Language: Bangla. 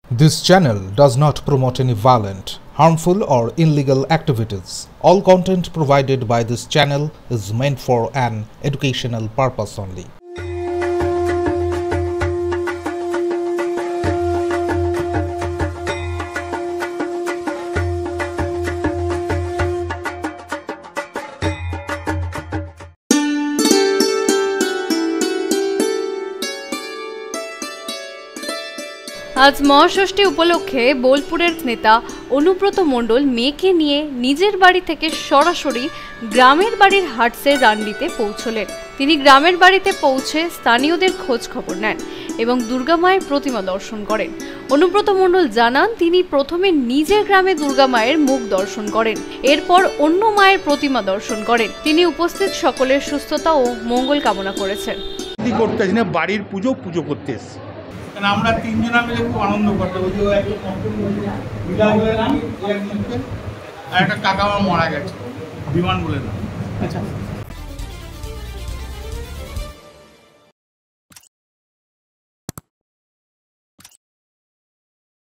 This channel does not promote any violent, harmful or illegal activities. All content provided by this channel is meant for an educational purpose only. আজ মহাষষ্ঠী উপলক্ষে বোলপুরের নেতা অনুব্রত মণ্ডল মেয়েকে নিয়ে নিজের বাড়ি থেকে সরাসরি গ্রামের বাড়ির হাটসের রান্ডিতে পৌঁছলেন। তিনি গ্রামের বাড়িতে পৌঁছে স্থানীয়দের খোঁজ খবর নেন এবং দুর্গা মায়ের প্রতিমা দর্শন করেন। অনুব্রত মণ্ডল জানান, তিনি প্রথমে নিজের গ্রামে দুর্গা মায়ের মুখ দর্শন করেন, এরপর অন্য মায়ের প্রতিমা দর্শন করেন। তিনি উপস্থিত সকলের সুস্থতা ও মঙ্গল কামনা করেছেন। বাড়ির পুজো করতে এসেছি, আমরা তিনজনা মিলে খুব আনন্দ করতে বলছি। একটা কাকা আমার মারা গেছে, বিমান বলে না। আচ্ছা,